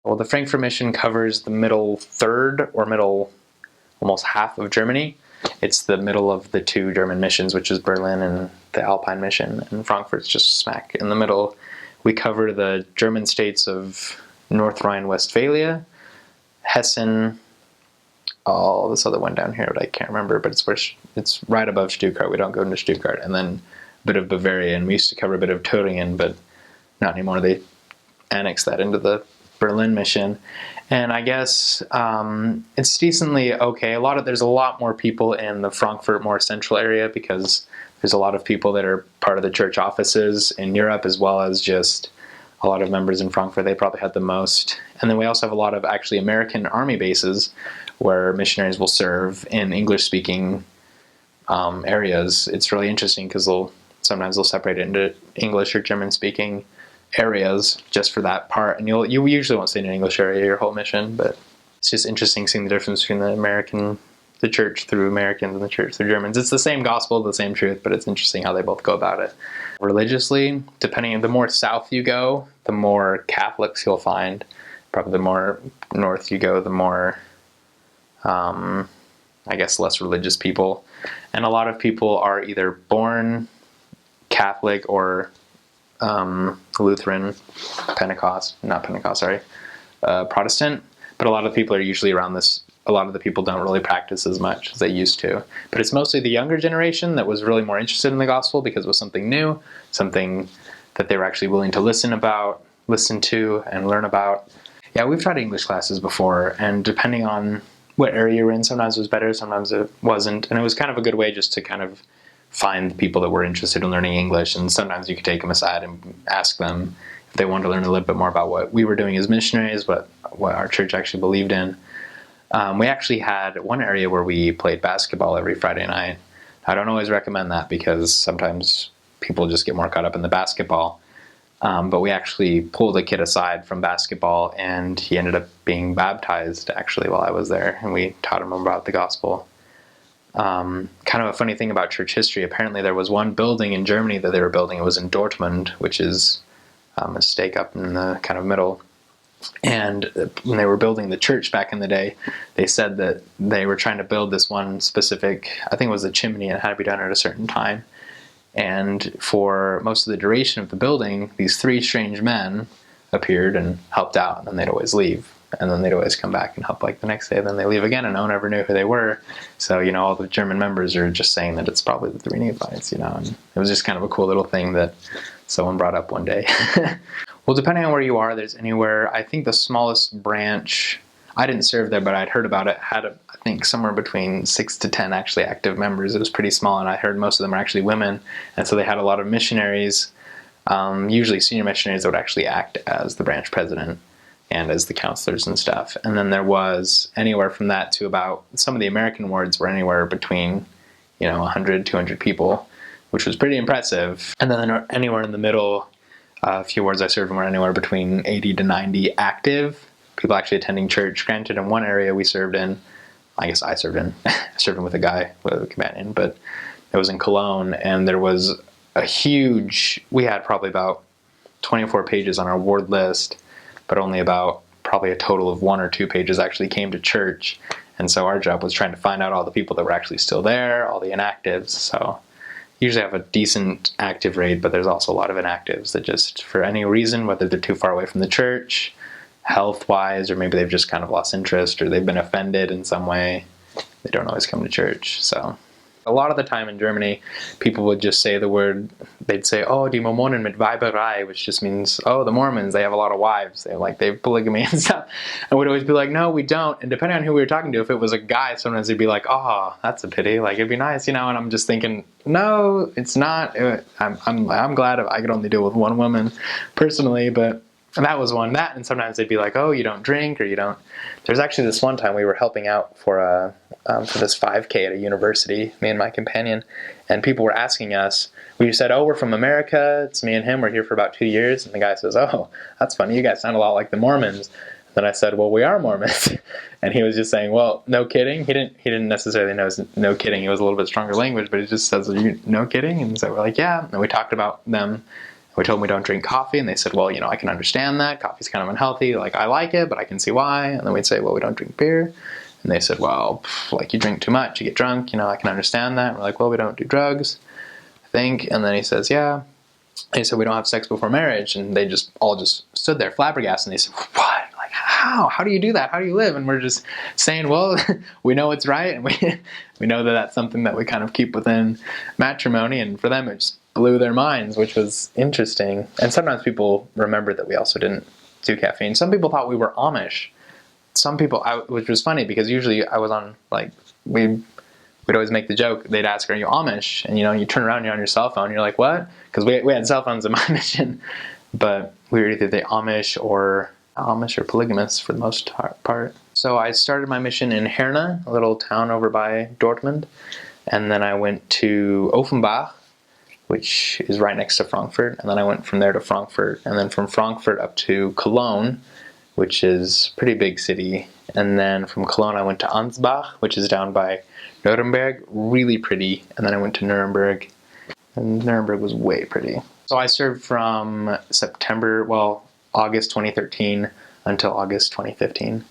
Well, the Frankfurt mission covers the middle third or middle almost half of Germany. It's the middle of the two German missions, which is Berlin and the Alpine mission, and Frankfurt's just smack in the middle. We cover the German states of North Rhine-Westphalia, Hessen, all this other one down here, but I can't remember, but it's right above Stuttgart. We don't go into Stuttgart. And then a bit of Bavaria, and we used to cover a bit of Thüringen, but not anymore. They annexed that into the Berlin mission. And I guess it's decently okay. There's a lot more people in the Frankfurt more central area because there's a lot of people that are part of the church offices in Europe, as well as just a lot of members in Frankfurt. They probably had the most. And then we also have a lot of actually American army bases where missionaries will serve in English-speaking areas. It's really interesting because sometimes they'll separate it into English or German-speaking areas just for that part. And you usually won't stay in an English area your whole mission, but it's just interesting seeing the difference between the church through Americans and the church through Germans. It's the same gospel, the same truth, but it's interesting how they both go about it. Religiously, the more south you go, the more Catholics you'll find. Probably the more north you go, the more I guess less religious people. And a lot of people are either born Catholic or Lutheran, Protestant. But a lot of people are usually around this. A lot of the people don't really practice as much as they used to. But it's mostly the younger generation that was really more interested in the gospel because it was something new, something that they were actually willing to listen to, and learn about. Yeah, we've tried English classes before, and depending on what area you're in, sometimes it was better, sometimes it wasn't. And it was kind of a good way just to kind of find the people that were interested in learning English. And sometimes you could take them aside and ask them if they wanted to learn a little bit more about what we were doing as missionaries, what our church actually believed in. We actually had one area where we played basketball every Friday night. I don't always recommend that because sometimes people just get more caught up in the basketball. But we actually pulled a kid aside from basketball, and he ended up being baptized actually while I was there, and we taught him about the gospel. Kind of a funny thing about church history, apparently there was one building in Germany that they were building. It was in Dortmund, which is a stake up in the kind of middle. And when they were building the church back in the day, they said that they were trying to build this one specific, I think it was a chimney, and it had to be done at a certain time. And for most of the duration of the building, these three strange men appeared and helped out, and then they'd always leave. And then they'd always come back and help like the next day, and then they leave again, and no one ever knew who they were. So, all the German members are just saying that it's probably the three Nephites, and it was just kind of a cool little thing that someone brought up one day. Well, depending on where you are, there's anywhere, I think the smallest branch, I didn't serve there, but I'd heard about it, had, I think, somewhere between 6 to 10 actually active members. It was pretty small, and I heard most of them are actually women, and so they had a lot of missionaries, usually senior missionaries that would actually act as the branch president and as the counselors and stuff. And then there was anywhere from that to about, some of the American wards were anywhere between, 100, 200 people, which was pretty impressive. And then anywhere in the middle, a few wards I served in were anywhere between 80 to 90 active people actually attending church. Granted, in one area we served in, I served in with a guy, with a companion, but it was in Cologne, and there was we had probably about 24 pages on our ward list, but only about probably a total of 1 or 2 pages actually came to church. And so our job was trying to find out all the people that were actually still there, all the inactives. So usually have a decent active rate, but there's also a lot of inactives that just, for any reason, whether they're too far away from the church, health-wise, or maybe they've just kind of lost interest, or they've been offended in some way, they don't always come to church. So a lot of the time in Germany, people would just say they'd say, oh, die Mormonen mit Weiberei, which just means, oh, the Mormons, they have a lot of wives. They have polygamy and stuff. And we'd always be like, no, we don't. And depending on who we were talking to, if it was a guy, sometimes they'd be like, oh, that's a pity. It'd be nice, And I'm just thinking, no, it's not. I'm glad if I could only deal with one woman personally, but that was one. And sometimes they'd be like, oh, you don't drink, or you don't. There's actually this one time we were helping out for this 5K at a university, me and my companion, and people were asking us, we said, oh, we're from America, it's me and him, we're here for about 2 years, and the guy says, oh, that's funny, you guys sound a lot like the Mormons. And then I said, well, we are Mormons. And he was just saying, well, no kidding. He didn't necessarily know no kidding. It was a little bit stronger language, but he just says, no kidding? And so we're like, yeah. And we talked about them. we told them we don't drink coffee, and they said, well, I can understand that. Coffee's kind of unhealthy. Like, I like it, but I can see why. And then we'd say, well, we don't drink beer. And they said, well, like, you drink too much, you get drunk, I can understand that. And we're like, well, we don't do drugs, I think. And then he says, yeah. And he said, we don't have sex before marriage. And they all just stood there flabbergasted, and they said, what? Like, how do you do that? How do you live? And we're just saying, well, we know it's right, and we know that that's something that we kind of keep within matrimony. And for them, it just blew their minds, which was interesting. And sometimes people remembered that we also didn't do caffeine. Some people thought we were Amish. Some people, which was funny, because usually I was on, like, we'd always make the joke, they'd ask, are you Amish? And you turn around, you're on your cell phone, you're like, what? Because we had cell phones in my mission, but we were either the Amish or polygamous for the most part. So I started my mission in Herne, a little town over by Dortmund, and then I went to Offenbach, which is right next to Frankfurt, and then I went from there to Frankfurt, and then from Frankfurt up to Cologne, which is a pretty big city. And then from Cologne I went to Ansbach, which is down by Nuremberg, really pretty. And then I went to Nuremberg, and Nuremberg was way pretty. So I served from August 2013 until August 2015.